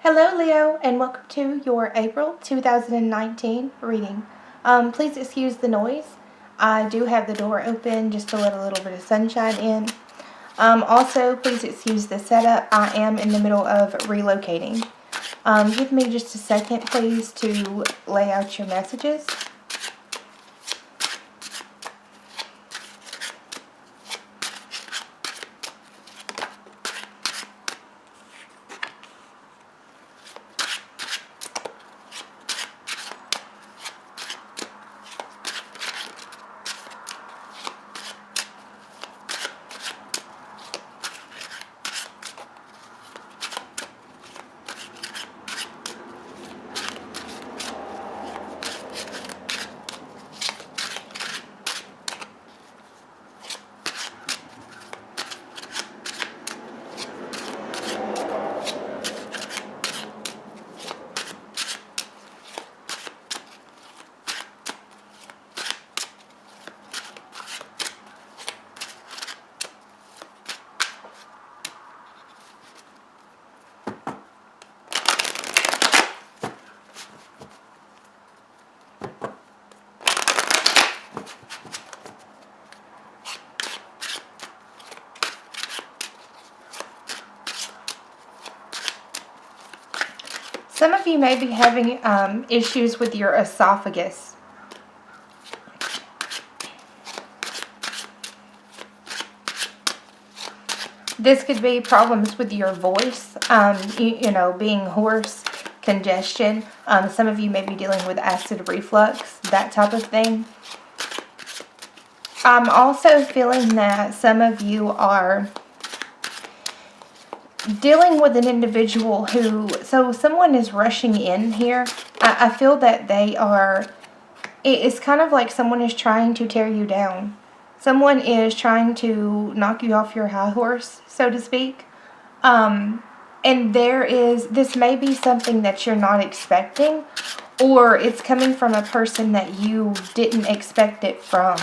Hello Leo, and welcome to your April 2019 reading. Please excuse the noise. I do have the door open just to let a little bit of sunshine in. Also, please excuse the setup. I am in the middle of relocating. Give me just a second, please, to lay out your messages. Some of you may be having issues with your esophagus. This could be problems with your voice, being hoarse, congestion. Some of you may be dealing with acid reflux, that type of thing. I'm also feeling that some of you are dealing with an individual so someone is rushing in here. I feel that it's kind of like someone is trying to tear you down. Someone is trying to knock you off your high horse, so to speak. And this may be something that you're not expecting, or it's coming from a person that you didn't expect it from.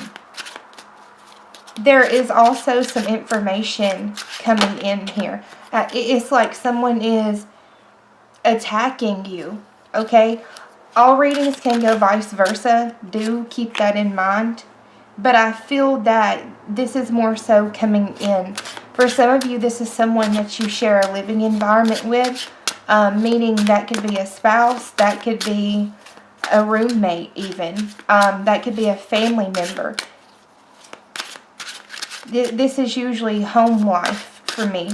There is also some information coming in here. It's like someone is attacking you, okay? All readings can go vice versa. Do keep that in mind. But I feel that this is more so coming in. For some of you, this is someone that you share a living environment with, meaning that could be a spouse, that could be a roommate even, that could be a family member. This is usually home life for me.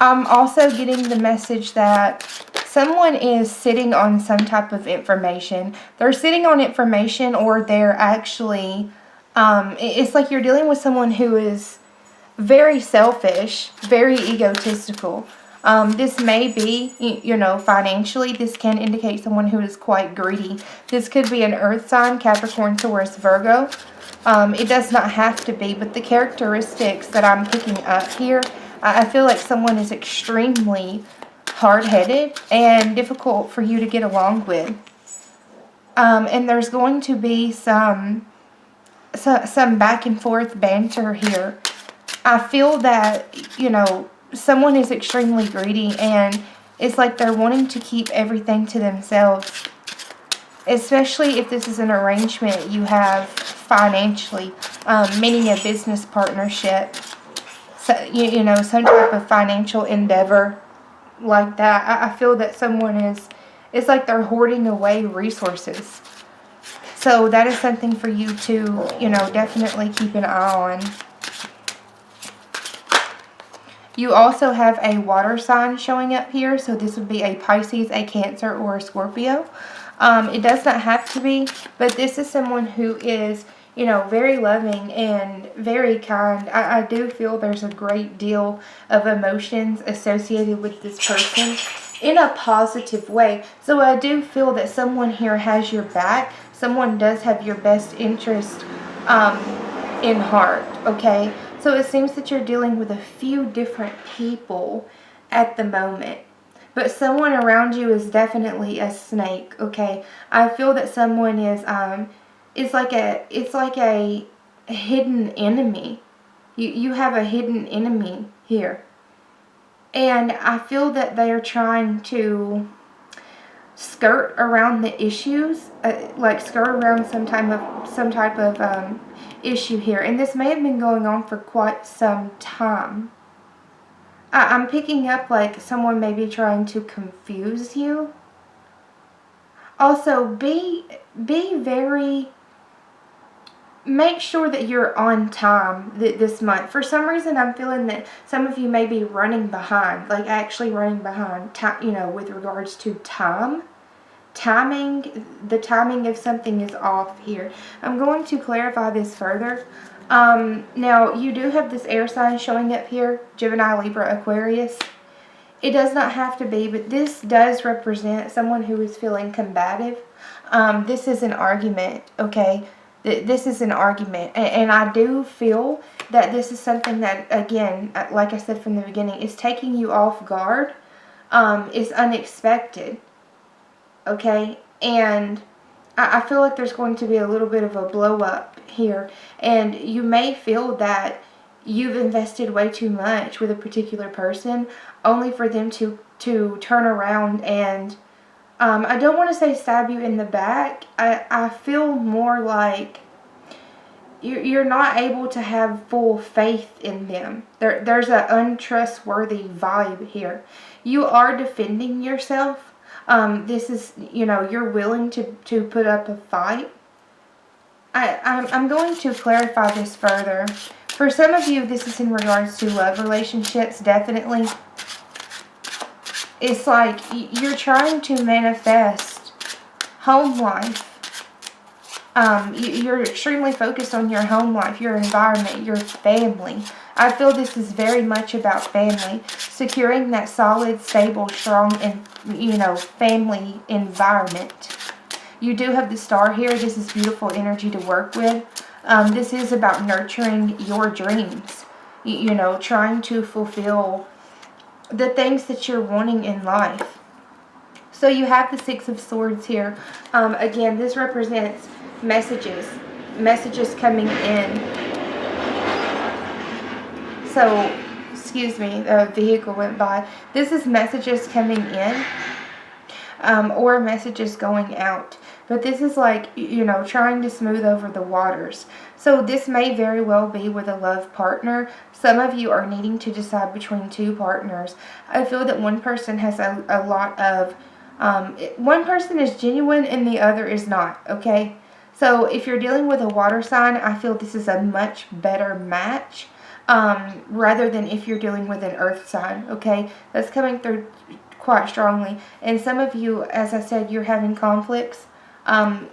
I'm also getting the message that someone is sitting on some type of information. They're sitting on information, or they're actually, it's like you're dealing with someone who is very selfish, very egotistical. This may be, financially, this can indicate someone who is quite greedy. This could be an earth sign, Capricorn, Taurus, Virgo. It does not have to be, but the characteristics that I'm picking up here, I feel like someone is extremely hard-headed and difficult for you to get along with. And there's going to be some back and forth banter here. I feel that, someone is extremely greedy, and it's like they're wanting to keep everything to themselves. Especially if this is an arrangement you have financially, meaning a business partnership. So, some type of financial endeavor like that. I feel that someone it's like they're hoarding away resources. So that is something for you to, definitely keep an eye on. You also have a water sign showing up here. So this would be a Pisces, a Cancer, or a Scorpio. It does not have to be, but this is someone who is, very loving and very kind. I do feel there's a great deal of emotions associated with this person in a positive way. So I do feel that someone here has your back. Someone does have your best interest in heart, okay? So it seems that you're dealing with a few different people at the moment. But someone around you is definitely a snake, okay? I feel that someone is it's like a hidden enemy. You have a hidden enemy here. And I feel that they are trying to skirt around the issues, like skirt around some type of issue here. And this may have been going on for quite some time. I'm picking up like someone may be trying to confuse you. Also, be very, make sure that you're on time this month. For some reason, I'm feeling that some of you may be running behind, like actually running behind, with regards to time. The timing of something is off here. I'm going to clarify this further. Now, you do have this air sign showing up here, Gemini, Libra, Aquarius. It does not have to be, but this does represent someone who is feeling combative. This is an argument, okay? This is an argument. And I do feel that this is something that, again, like I said from the beginning, is taking you off guard, is unexpected, okay? And I feel like there's going to be a little bit of a blow up here. And you may feel that you've invested way too much with a particular person, only for them to turn around and, I don't want to say stab you in the back. I feel more like you're not able to have full faith in them. There's an untrustworthy vibe here. You are defending yourself. This is, you're willing to put up a fight. I'm going to clarify this further. For some of you, this is in regards to love relationships, definitely. It's like you're trying to manifest home life. You're extremely focused on your home life, your environment, your family. I feel this is very much about family. Securing that solid, stable, strong, and, family environment. You do have the star here. This is beautiful energy to work with. This is about nurturing your dreams. Trying to fulfill the things that you're wanting in life. So you have the Six of Swords here. Again, this represents messages coming in. So, excuse me, the vehicle went by. This is messages coming in, or messages going out. But this is like, trying to smooth over the waters. So this may very well be with a love partner. Some of you are needing to decide between two partners. I feel that one person has a lot of, one person is genuine and the other is not, okay? So if you're dealing with a water sign, I feel this is a much better match, rather than if you're dealing with an earth sign, okay? That's coming through quite strongly. And some of you, as I said, you're having conflicts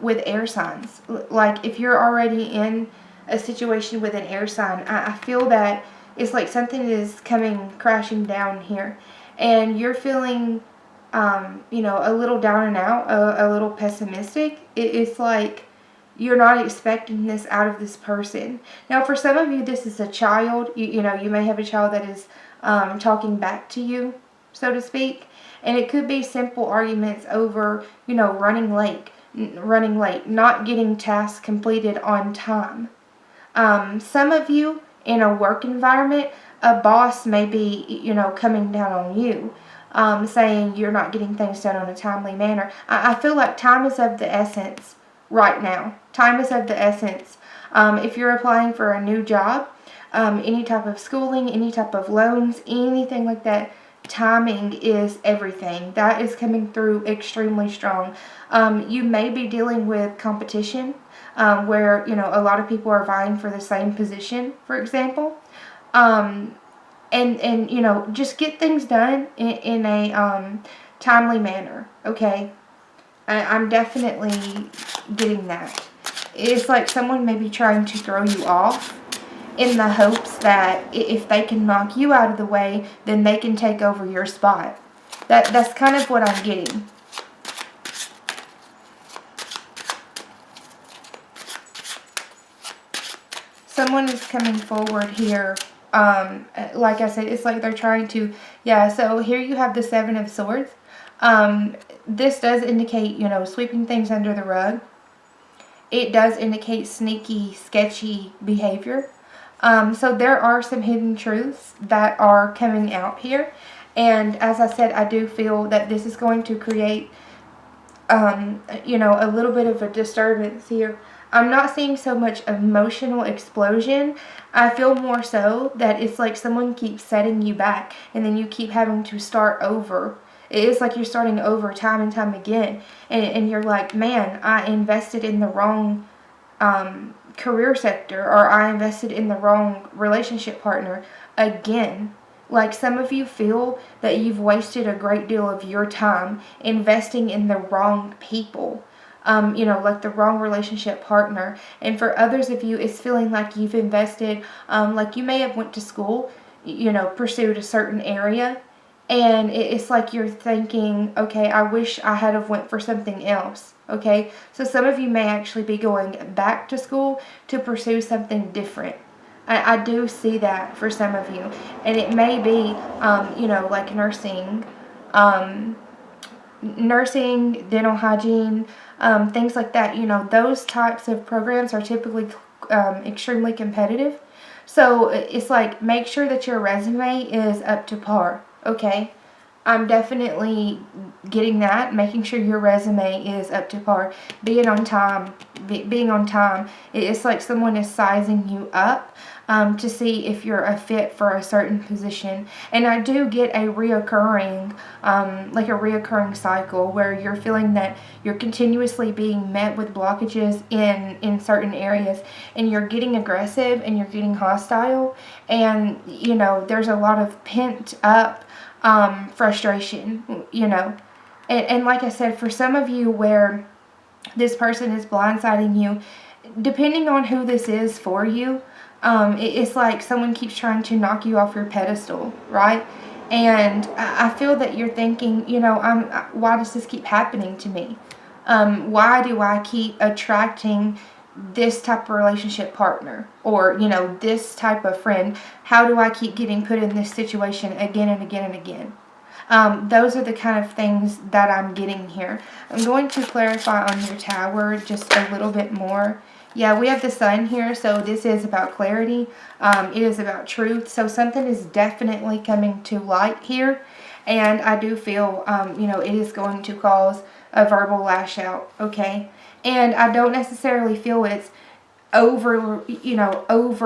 with air signs. Like if you're already in a situation with an air sign, I feel that it's like something is coming crashing down here. And you're feeling, a little down and out, a little pessimistic. It's like you're not expecting this out of this person. Now, for some of you, this is a child. You may have a child that is talking back to you, so to speak. And it could be simple arguments over, running late, not getting tasks completed on time. Some of you in a work environment, a boss may be, coming down on you, saying you're not getting things done on a timely manner. I feel like time is of the essence right now. Time is of the essence. If you're applying for a new job, any type of schooling, any type of loans, anything like that, timing is everything. That is coming through extremely strong. You may be dealing with competition, where, a lot of people are vying for the same position, for example. And just get things done in a timely manner, okay? I'm definitely getting that. It's like someone may be trying to throw you off in the hopes that if they can knock you out of the way, then they can take over your spot. That's kind of what I'm getting. Someone is coming forward here. Like I said, it's like they're trying to, so here you have the Seven of Swords. This does indicate, sweeping things under the rug. It does indicate sneaky, sketchy behavior. So there are some hidden truths that are coming out here. And as I said, I do feel that this is going to create, a little bit of a disturbance here. I'm not seeing so much emotional explosion. I feel more so that it's like someone keeps setting you back and then you keep having to start over. It is like you're starting over time and time again. And you're like, man, I invested in the wrong career sector, or I invested in the wrong relationship partner again. Like, some of you feel that you've wasted a great deal of your time investing in the wrong people. Like the wrong relationship partner. And for others of you, it's feeling like you've invested, like you may have went to school, pursued a certain area, and it's like you're thinking, okay, I wish I had have went for something else. Okay, so some of you may actually be going back to school to pursue something different. I do see that for some of you, and it may be, like nursing, dental hygiene, things like that. Those types of programs are typically extremely competitive. So it's like, make sure that your resume is up to par, okay? I'm definitely getting that, making sure your resume is up to par, being on time. It's like someone is sizing you up to see if you're a fit for a certain position. And I do get a reoccurring cycle where you're feeling that you're continuously being met with blockages in certain areas, and you're getting aggressive and you're getting hostile, and there's a lot of pent up frustration, and like I said, for some of you where this person is blindsiding you, depending on who this is for you, it's like someone keeps trying to knock you off your pedestal, right? And I feel that you're thinking, why does this keep happening to me? Why do I keep attracting this type of relationship partner, or this type of friend? How do I keep getting put in this situation again and again and again? Those are the kind of things that I'm getting here. I'm going to clarify on your tower just a little bit more. Yeah, we have the sun here, so this is about clarity. It is about truth. So something is definitely coming to light here, and I do feel it is going to cause a verbal lash out, okay? And I don't necessarily feel it's over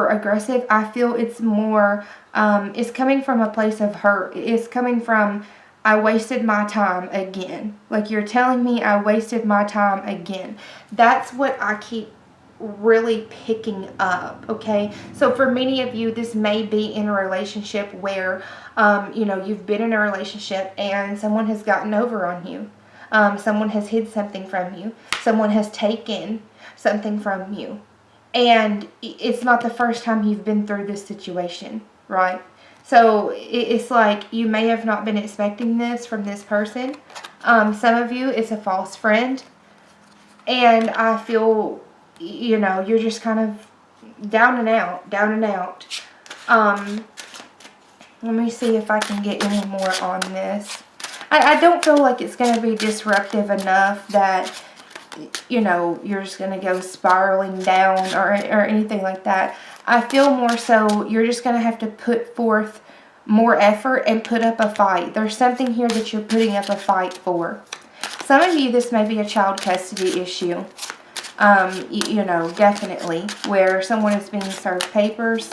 aggressive. I feel it's more, it's coming from a place of hurt. It's coming from, I wasted my time again. Like, you're telling me I wasted my time again. That's what I keep really picking up, okay? So for many of you, this may be in a relationship where, you've been in a relationship and someone has gotten over on you. Someone has hid something from you. Someone has taken something from you. And it's not the first time you've been through this situation, right? So it's like you may have not been expecting this from this person. Some of you, it's a false friend. And I feel, you're just kind of down and out. Let me see if I can get any more on this. I don't feel like it's going to be disruptive enough that, you're just going to go spiraling down or anything like that. I feel more so you're just going to have to put forth more effort and put up a fight. There's something here that you're putting up a fight for. Some of you, this may be a child custody issue. Definitely, where someone is being served papers.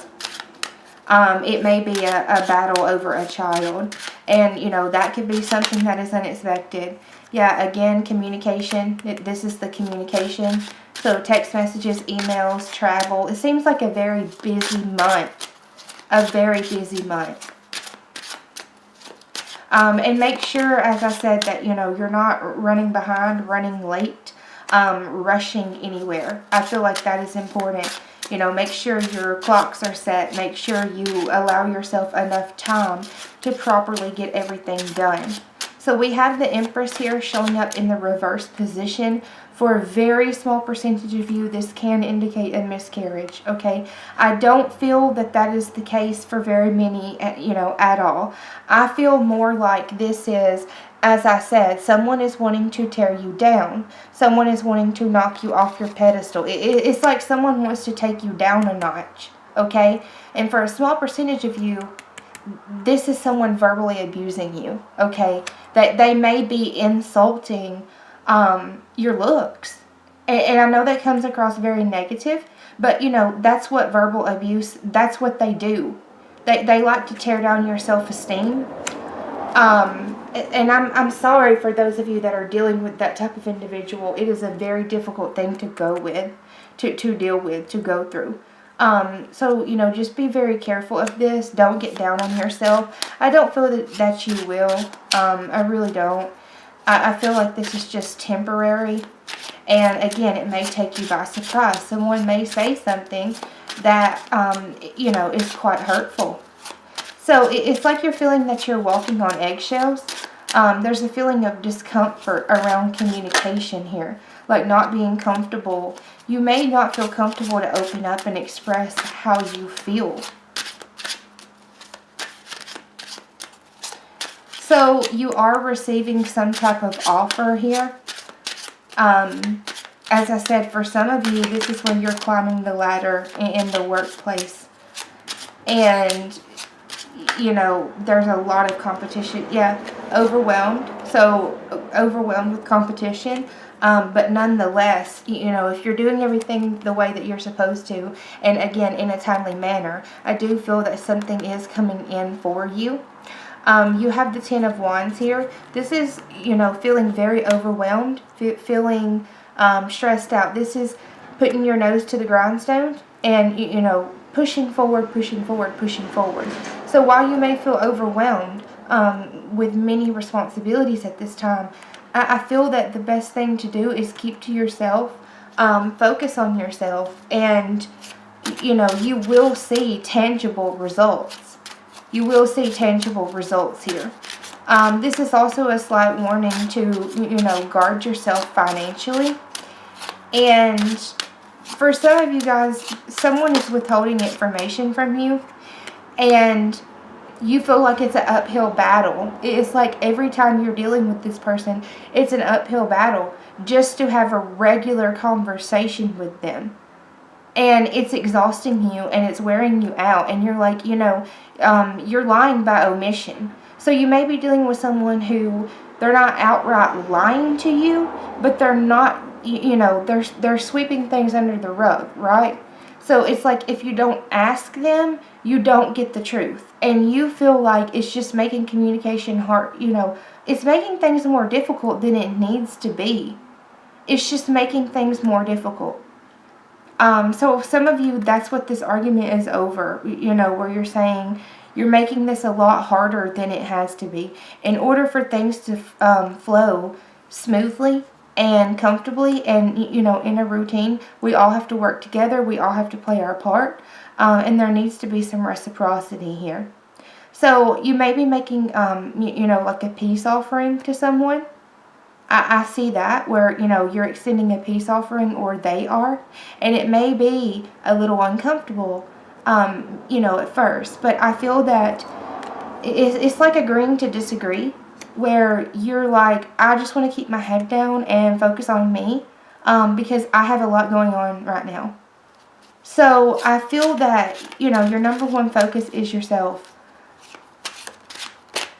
It may be a battle over a child, and that could be something that is unexpected. Yeah, again, communication. This is the communication. So text messages, emails, travel. It seems like a very busy month. And make sure, as I said, that you're not running behind, running late, rushing anywhere. I feel like that is important. Make sure your clocks are set. Make sure you allow yourself enough time to properly get everything done. So we have the Empress here showing up in the reverse position. For a very small percentage of you, this can indicate a miscarriage, okay? I don't feel that that is the case for very many, at all. I feel more like this is, as I said, someone is wanting to tear you down. Someone is wanting to knock you off your pedestal. It's like someone wants to take you down a notch, okay? And for a small percentage of you, this is someone verbally abusing you, okay? That they may be insulting your looks. And I know that comes across very negative, but you know, that's what verbal abuse, that's what they do. They like to tear down your self-esteem. And I'm sorry for those of you that are dealing with that type of individual. It is a very difficult thing to go with, to deal with, to go through. So, you know, just be very careful of this. Don't get down on yourself. I don't feel that you will. I really don't. I feel like this is just temporary. And again, it may take you by surprise. Someone may say something that, you know, is quite hurtful. So it's like you're feeling that you're walking on eggshells. There's a feeling of discomfort around communication here, like not being comfortable. You may not feel comfortable to open up and express how you feel. So you are receiving some type of offer here. As I said, for some of you, this is when you're climbing the ladder in the workplace. And, you know, there's a lot of competition. Yeah, overwhelmed. So, overwhelmed with competition. But nonetheless, you know, if you're doing everything the way that you're supposed to, and again, in a timely manner, I do feel that something is coming in for you. You have the Ten of Wands here. This is, you know, feeling very overwhelmed, feeling stressed out. This is putting your nose to the grindstone and, you know, pushing forward, pushing forward, pushing forward. So while you may feel overwhelmed with many responsibilities at this time, I feel that the best thing to do is keep to yourself, focus on yourself, and, you know, you will see tangible results. You will see tangible results here. This is also a slight warning to, you know, guard yourself financially. And for some of you guys, someone is withholding information from you, and you feel like it's an uphill battle. It's like every time you're dealing with this person, it's an uphill battle just to have a regular conversation with them. And it's exhausting you and it's wearing you out. And you're like, you know, you're lying by omission. So you may be dealing with someone who they're not outright lying to you, but they're not, you know, they're sweeping things under the rug, right? So it's like if you don't ask them, you don't get the truth. And you feel like it's just making communication hard, you know, it's making things more difficult than it needs to be. It's just making things more difficult. So some of you, that's what this argument is over, you know, where you're saying you're making this a lot harder than it has to be. In order for things to flow smoothly and comfortably and, you know, in a routine, we all have to work together. We all have to play our part. And there needs to be some reciprocity here. So you may be making, you know, like a peace offering to someone. I see that where, you know, you're extending a peace offering or they are. And it may be a little uncomfortable, you know, at first. But I feel that it's like agreeing to disagree. Where you're like, I just want to keep my head down and focus on me. Because I have a lot going on right now. So I feel that, you know, your number one focus is yourself.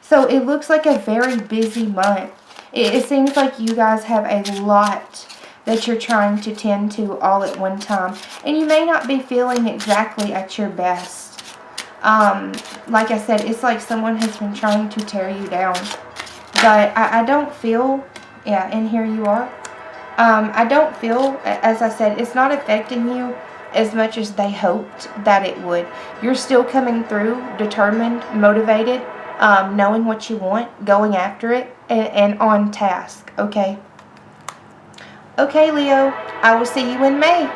So it looks like a very busy month. It seems like you guys have a lot that you're trying to tend to all at one time. And you may not be feeling exactly at your best. Like I said, it's like someone has been trying to tear you down. But I don't feel, yeah, and here you are. I don't feel, as I said, it's not affecting you as much as they hoped that it would. You're still coming through, determined, motivated, knowing what you want, going after it, and on task, okay? Okay, Leo, I will see you in May.